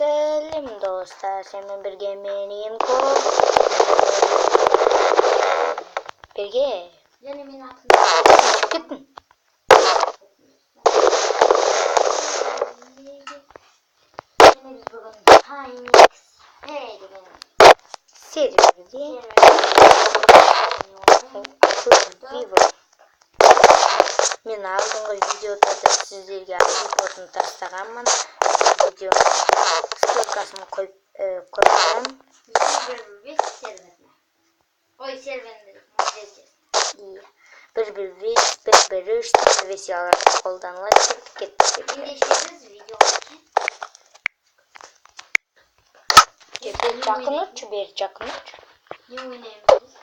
Selim dostlar, seninle birge meniyim birge. Yani benim aklımda. Çık gittin. Yine biz bugün Hynix neydi benim? Seri diye. Vivo. Men aldığımız videoda da sizlerge ilk taslaganman. Video ссылкасын koyup koyacağım. Bir serverine. Oy serverinde model İyi. Bir üç versiyalarda kullanılır. birleştiririz video için. Жақын ұтшы бер, жақын ұтшы. Ne oynayabiliriz?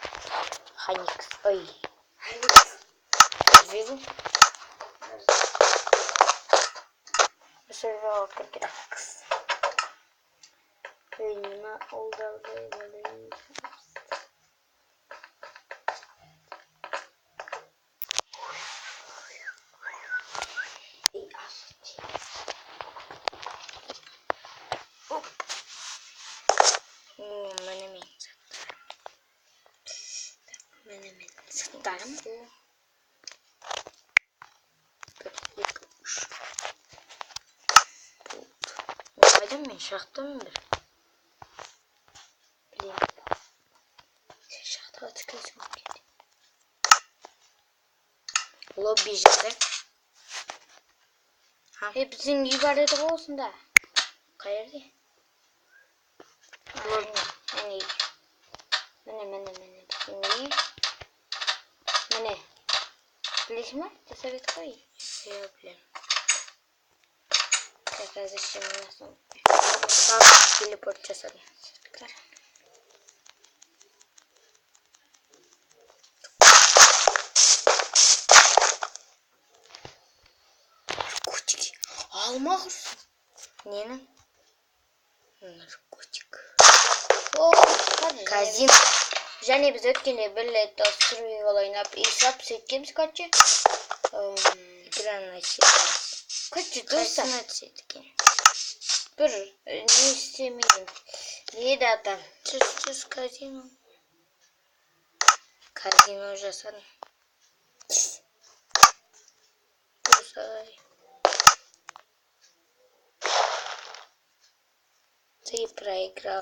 Hynix. Ой. Vivo. Server Graphics. Önüme oldu böyle. Menemen satarım. Hadi mi? Şahtım bir. Bileyim. Şahta tıklayacağım. Lobby jade. Hepsinin ibareti olsun da. Kayırdı. Mene. Mene. Bilirsin mi? Cesaret koy. Yapayım. Tekrar şimdi nasıl? Sağ teleport cesaret. Tekrar. Narkotik. Alma kırsın. Niye lan? Narkotik. Kazino. Және біз өткенде бір рет survival ойнап исап сөйткенбіз короче. Экран короче достар сөйткенбіз. Бір не істемеймін. Не де атам? Жүз казино. Казино жасадым. Ты проиграл.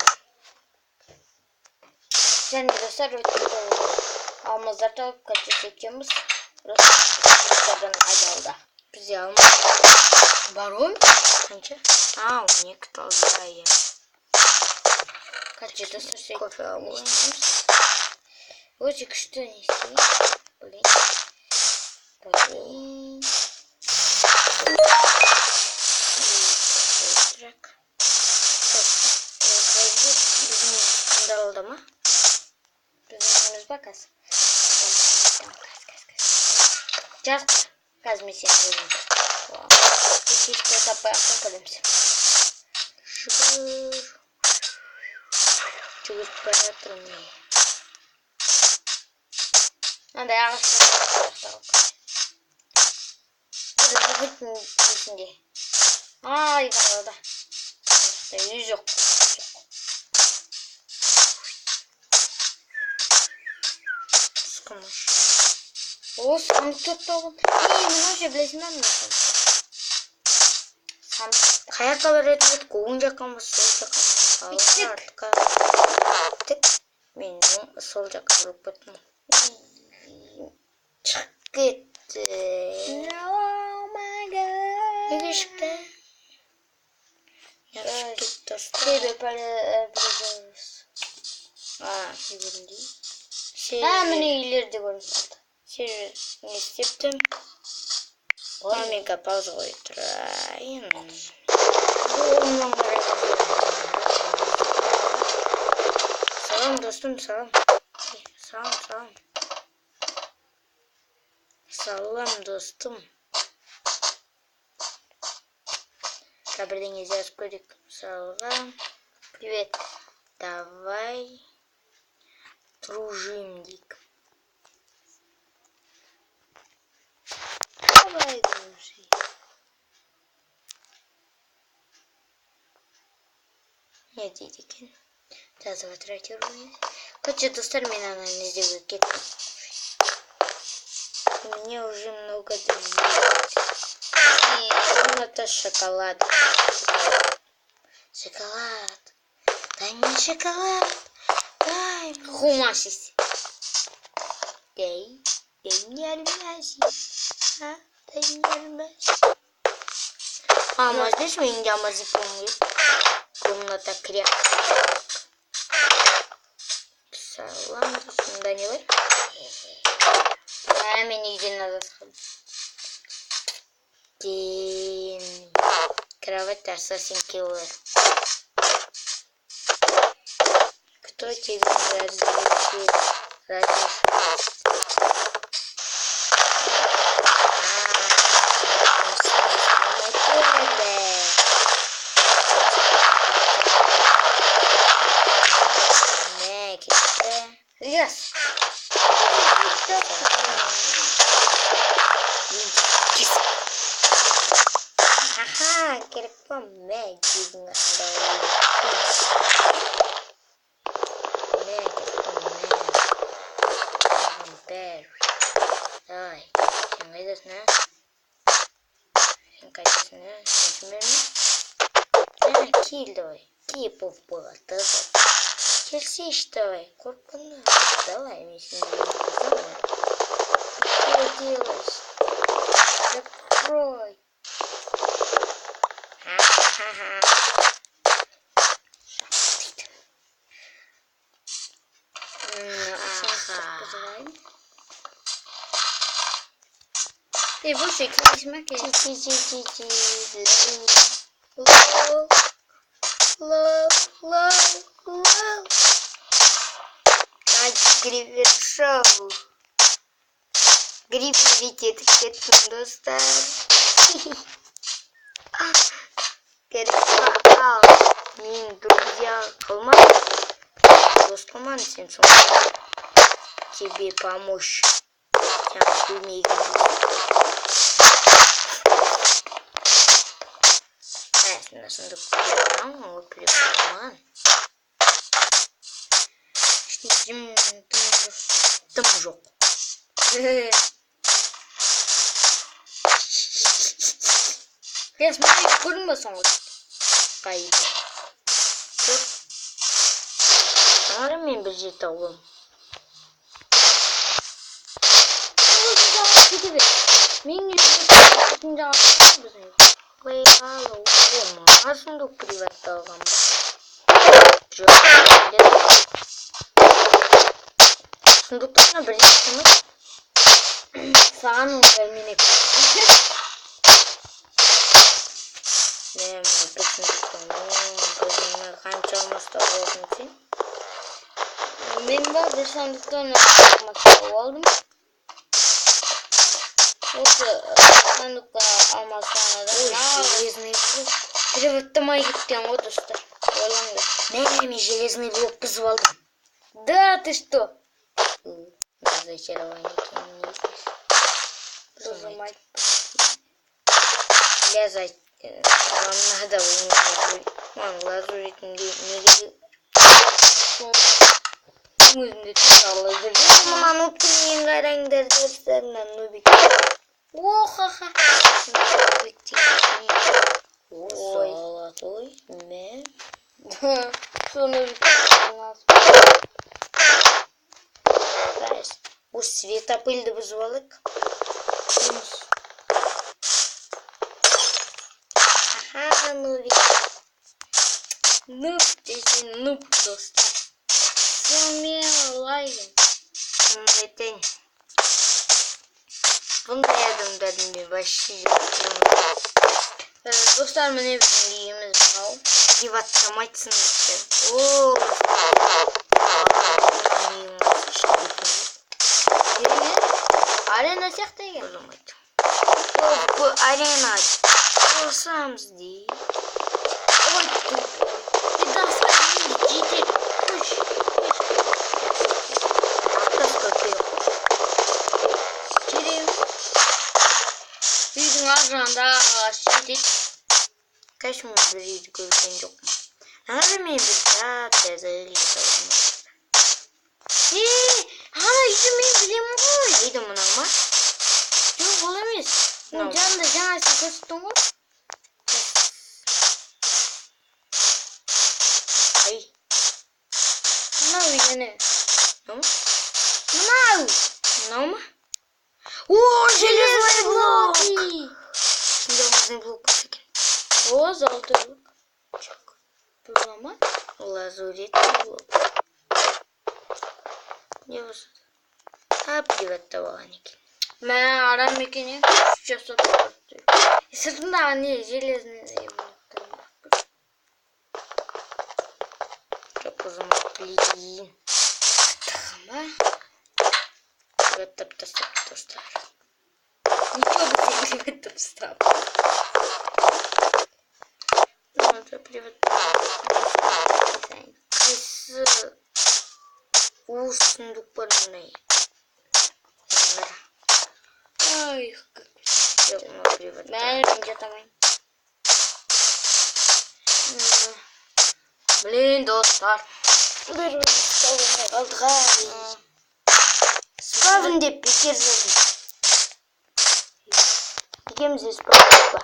Және достар өткенде алмаздар тауып каче сөйткенбіз. Ростардан айдалды. Бізде алмаз бар ғой. Қанша? 12 талды ая. Каче достар сөйткенбіз. Кофе алып. Өте күшті не істейін. Блин. Dalda mı? Bizimimiz bakas. Just gaz misyon bölüm. Hiç de tapa yaptım kalemsi. Şükür. Çocuk bayatırım ya. Hadi arkadaşlar. Burada gitsin diye. Ay kaldı. Yüz yok. Sıkılmış. O sandık tuttu oğlum. İyi mi hoca bileşinden mi? Sandık. Kayak öğretmek oyuncak ama solacak ama. Bittik. Bittik. Benim solacak alıp bittim. Çık gitti. Oh my god. Ne geçti? Yarıştık dostlar. Şey böyle bulacağız. Figürün değil. Hemen iyilerdi görüntüde. Şey ne isteptim? Omega pauza koydurayım. Salam dostum salam. Salam. Salam dostum. Кабрден yazıp gördük. Salam. Привет. Давай дружим, Дик. Давай дружим. Ne dedi ki? Tazıvat radyoyu. Kaçı достар мен анализде кеттім. Мне уже много друзей. Это шоколад. Шоколад. Дай мне шоколад. Дай мне. Хумасис. Дай мне альмази. Дай мне альмази. Ama здесь мы не помню. Комната кряк. Ладно, да не вы. А мне нигде надо сходить. День. Кровать Assassin Killer. Кто тебе разрешит? Yes. Haha, kira magic nggak Келси, давай, корпуна, давай, если не знаю. Что делаешь? Закрой. Ха-ха-ха. Ты больше классмак. Лол. Гривер шоу. Гриф летит к этому достар. Керекал. Мен друзья калман. Доскоман сен тебе помочь. Там умею. На сундук перекоман. Там жоқ. Я смотрю, көрінбесің ғой. Қайда. Жоқ. Ары мен бір жет алым. Кете бер. Мен үйдің жағын біздің. Қойғалы. Ома, сундук приватты алған ба? Жоқ. Сундуктарына бір жетіміз. Саған оңғай менек. Мен бір сундуктарына қанша алмаста болдың сен? Мен ба бір сундуктарына алмаста болдым. Осы сундукта алмастан адам. Железный блок. Переваттамай кеткен ғой достар. Ойлаңдар. Мен железный блок бұзып алдым. Да, ты что? Разочарование прожимать. Лязать. Вам надо лазурить не нубтың қараңдар достарынан нубик. О-ха-ха. Золотой мен. Соны осы светопыльді бұзып алайық. Аха, нубик. Нуб десен нуб достар. Сомелайын. Айтайын. Бұндай адамдардың мен башшы жеттім. Достар, міне біздің дейіміз бұғау. Деваттамайтсын бітті. Ооо. Арена сияқты екен. Бұзылмайды. Бұл арена. Болсамыз дей. Ой, тупой. Дедасқа жетер. Көш. Ақтасқа көйіп. Керем. Үйдің ар жағында ағаш жетет. Кәшімін бір үйді көрген жоқпын. Надо мне бежать, я залезал. Ана үйді мен білемін ғой. Үйді мынау ма? Жоқ, ол емес. Оның жанында жаңа сен көрсеттің ғой. Ай. Мынау үйде не? Мынау! Мынау ма? О, железный блок! Железный блок екен. О, золотой блок. Жоқ. Бұл ма? Лазуритный блок. Не болса? Приватта болған екен. Мен арам мекенен күш жасап тұрды. Сыртындағы не железный блоктар бар. Жоқ, ұзыма блин. Тағыма. Приваттап тастап достар. Ничего бы приваттап тастап. Надо приваттап. Қайсы уж сундук бар мынай. Ай, как приваттап. Мен жатамайын. Блин, достар. Бір алдыға. Спавн деп бекер жаздым. Екемізде спавн ба?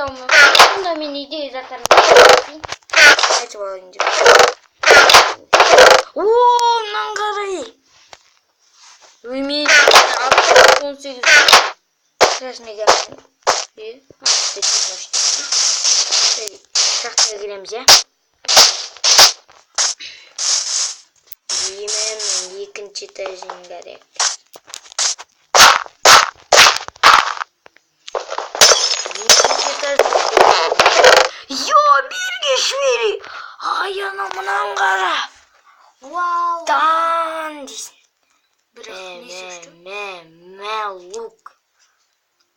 Онда мен үйде заттарым. Қайтып алайын деп. Ооо, мынаны қарай. Мен 18 красный гамин. Шахтаға кіреміз, я? Деймін, екінші этажын керек. Йо, бірге швери! Ай, ана мұнан қара! Вау! Дан дейсін. Бірақ не сөштім? Лук.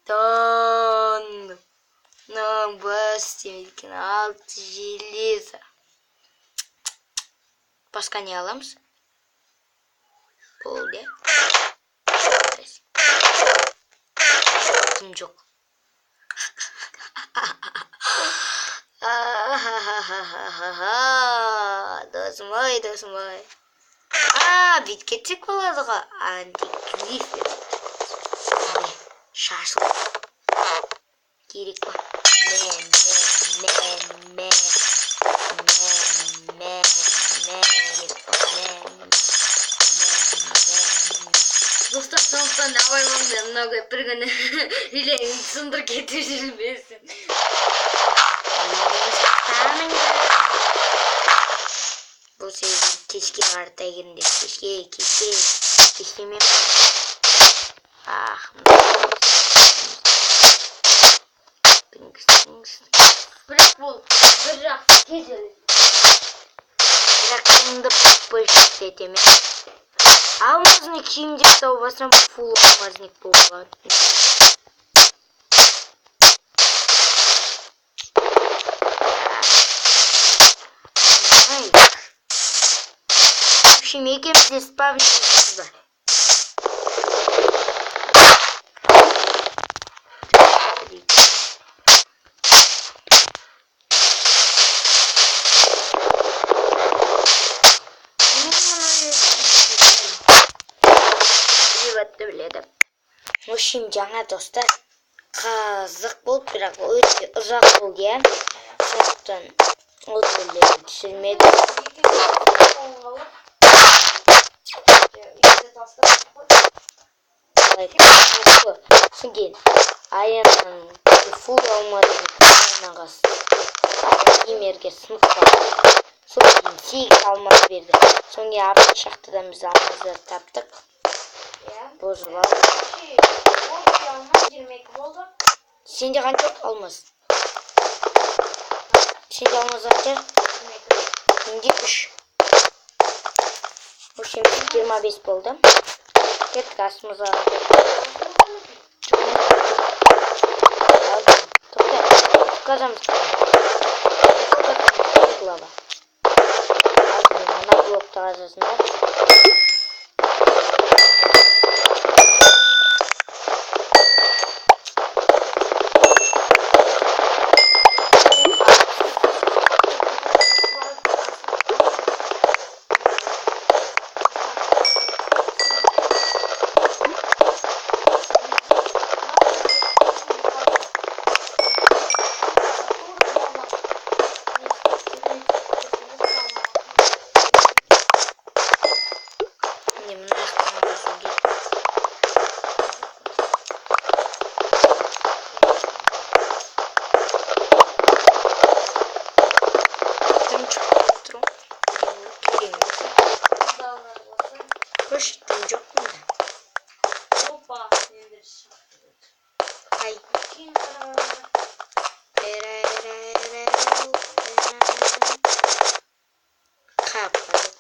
Дан. Мынау бас демейкен, алты железо. Басқа не аламыз? Болды. Тым жоқ. Досым ой. Бит кетсек болады ғой. Антигрифер. Шашлык. Керек па? Достар, сондықтан да абайлаңдар, мынау бір күні үйлеріңді сындырып кетіп жүрмесін. Бұл сөзді кешке қарта керінде, кешке мен бірақ бұл бір жақсы кезелі. Бірақ қыңды пөлшік етеме. Алмазник киімдер тауып фул алмазник болған. В общем, екемізде спавнеріміз бар. В общем, жаңа достар қызық болды, бірақ өте ұзақ болған. Сондықтан ол бөлімді түсірмедім. Содан аяның фул алмадым емерге сыныққа. Содан 8 алмаз берді. Соңғы артық шақтыдан біз алмазды таптық. Бозып алды. Сенде қанша алмаз? Сенде алмаз қанша? Менде 3. В общем, 25 болды. Кеттік асымызға. Тоқтамыз. Глава. Мына блокты қазасында.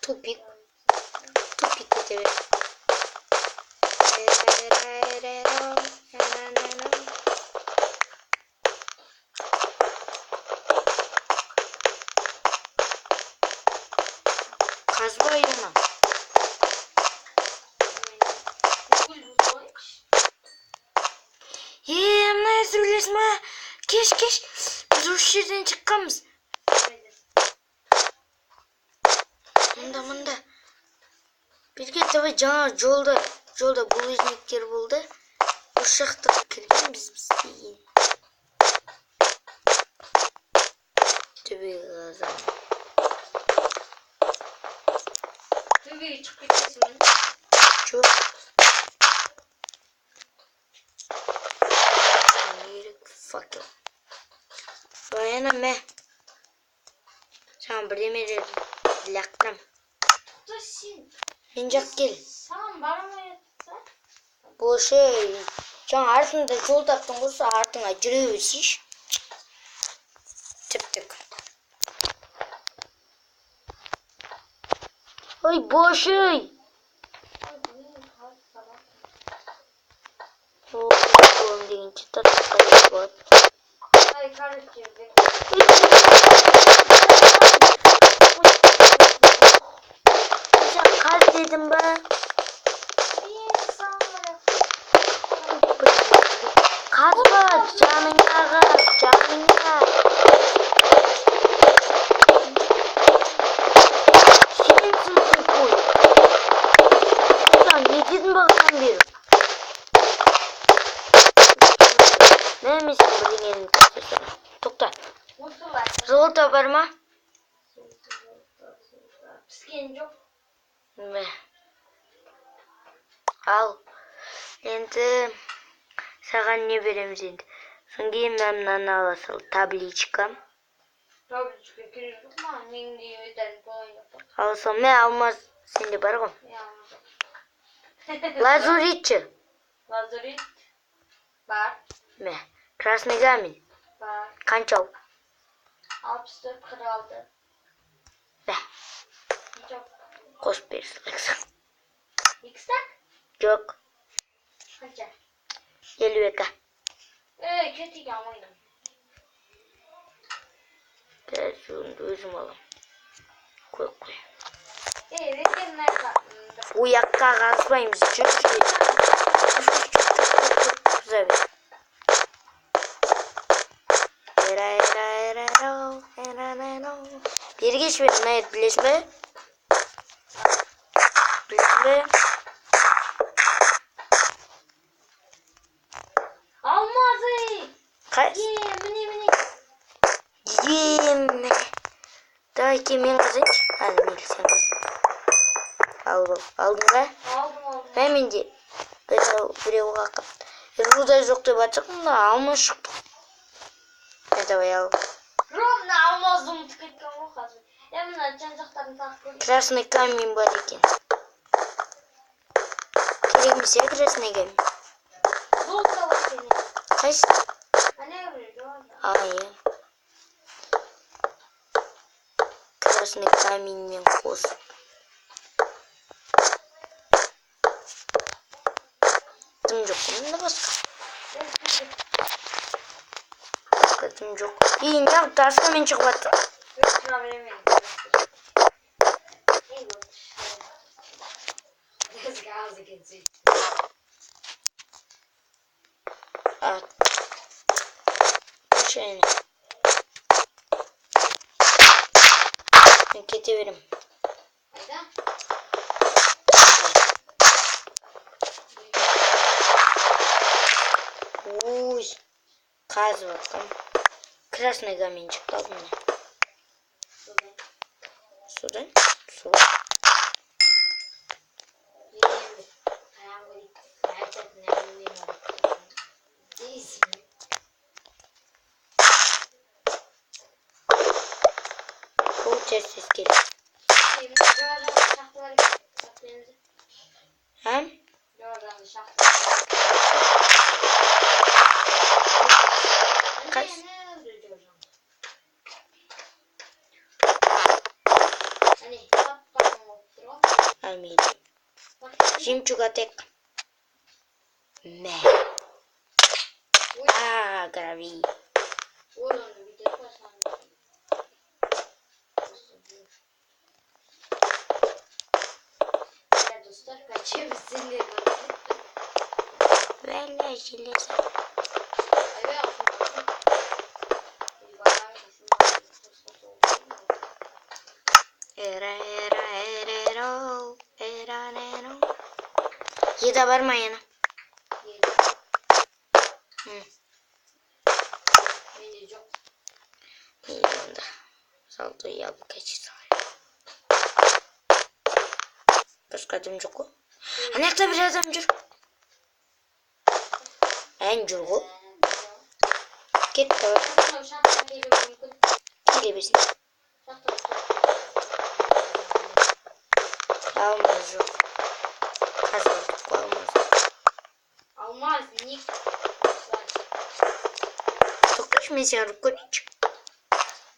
Tupik. Tupik kete ver. Kazma yana. Hemen söylesme. Keş. Biz o şişeden çıkkamız. Mında. Bir tabi жаңа жолда булыжниктер болды. Ошақта кірген біз дейін. Төбеге қазам. Төбеге шығып кетесің. Жоқ. Факел. Баяна мә. Саған бірдемелер лақтырам. Мен жақ кел. Саған бармай жатса? Бошы, жаңа артында жол таптың құрса артыңа жүре өсейш. Тіптік. Ой, бошы! Оғылым дегенше татып болады. Ай, короче, Kaz dedim ben. Kazma canına. Şirinsin koy. Ulan ne dedin bakalım bir. Ne misin bu dinleyelim. Tokta. Zolta var mı? Pіскен жоқ. Ne? Al. Енді саған не береміз енді? Содан кейін мынаны ала сал. Табличка. Табличка керек жоқ ма? Менде өтәлі болайын. Ала сал. Мен алмаз сенде бар ғой. Иә. Лазуритчі. Лазурит бар. Мә. Красный камень. Бар. Қанша? 64 46. Мә. Жоқ. Қосып берсін. Екі стак? Жоқ. Қанша? 52. Кетеге алмайдым. Дәл соңды өзім алам. Қой. Ветерін айтқанымды. Уяққа қазбаймыз. Жүр. Күзәбі. Бергеш бер, мына ет білеш бі? Білеш бі? Алмазы! Қай? Міне. Міне. Давайте мен қазайыншы. Мейлі сен қаз. Алдың ба? Алдым. Менде біреу қақып. Руда жоқ деп атсақ, мына алма шықты. Давай ал. Ровно алмазды ұмытып кеткен ғой қазір. Мына жан-жақтарын тағып көрейін. Красный камень бар екен. Керек емес е красный камень. Золото бар екен. Қайсы? Әне біреу жоқ. Иә. Красный каменьмен қосып. Тым жоқ, мында басқа. Тым жоқ. Неғып тасқамен шығып атты. Шыға беремейін. Газы кетсей. Шайны. Мен кете берем. Айда? Уй. Қазып атқам. Красный камень шықты алдым. Судан? Су. Получается скелет. Ам? gelmeydi. Жемчуг атек. Мә. Гравий. Dostlar kaçıyor bizimle. Valla железо. Еда бар ма yana? Bence çok. İyi onda. Saldo яблоко чесаю. Başka adam yok o. Anakta bir adam жүр. En жүр o. Кетті бар. Келе берсін. Алмаз жоқ. Қазбалдық қой алмаз. Алмаз, ник. Тоқташы мен сені ұрып көрейінші.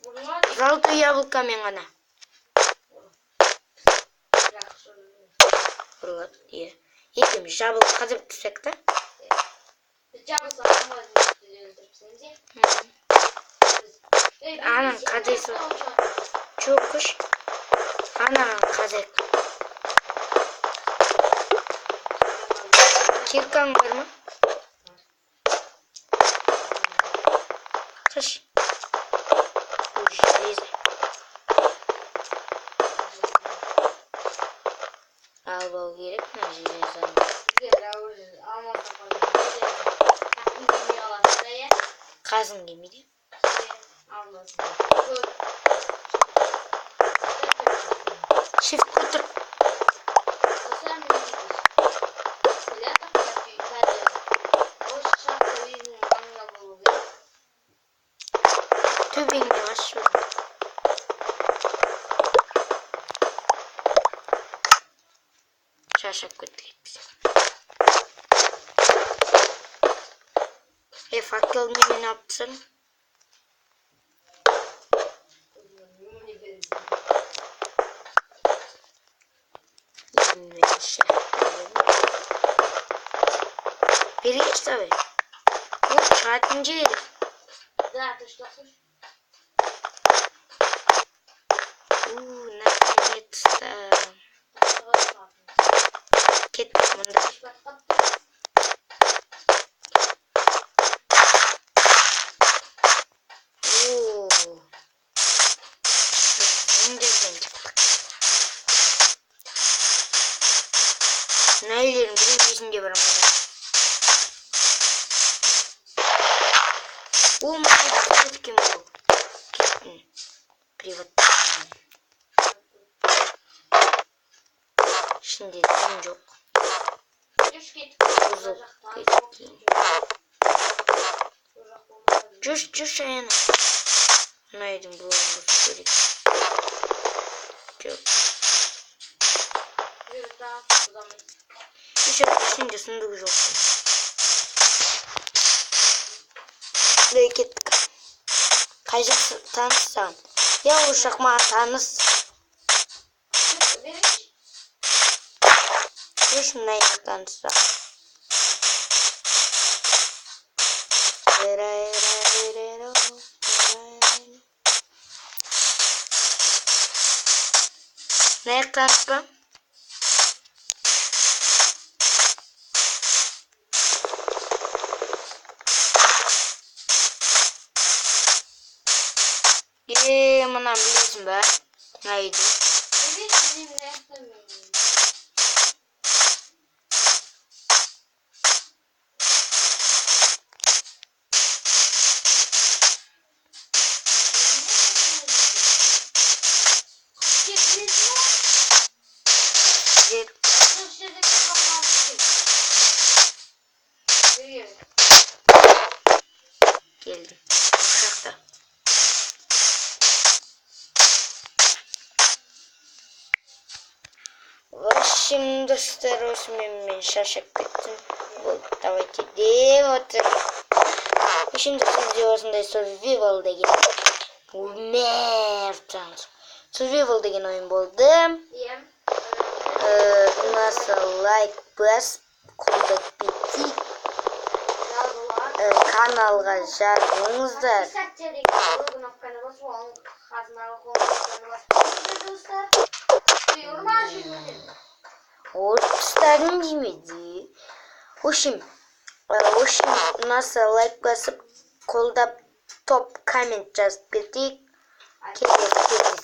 Bunlar Золото яблокамен ғана. Ұрылады, иә. Екеуміз жабылып қазып түсек та. Jabba Алмаз öldürürseniz ya. Anam kadesi. Çok kuş. Anam kadek. Kirkan var mı? Kış. Железо. Al gerek mi железо? Kazın gemiydi. Shift kutur. Tübingen var şurada. Şaşak götüreyim bize. Fakkel mi ne yapsın? Biri geç tabi. Bu çarpıncı yeri. Да, ты что слышишь? Наконец-то. Кет, мында. Neylerim bir yüzünde var ama. O maalesef kim bu? Gittin. Privat. Şimdi en çok. Bozuk gittin. Cüş ayağına. Neydim bu olmuş. Çok. Dışarı düşünce sunduğu yok. Bereket. Kayacak tanışsan. Ya uşak ma tanış. Düşün ne tanışsan. Ne tanışsam? Mına bilirsin be. Neydi? Evet, benim de yapamıyorum. Geldim. Uçakta. Şimdi стараюсь мен шашып кеттім. Давайте деп отыр. Şimdi sizce осындай survival деген. Survival деген ойын болды. Nasıl like basıp kolda bitik Yazılar. kanalga жазыңыздар. Bir saat çeyrek knopkаны basıp onun kazmalı knopkаны basıp. Dostlar. Duyuyorum ha şimdi. Ortuşların demedi. Hoşum nasıl like basıp kolda top comment жазып кетейік. Келесі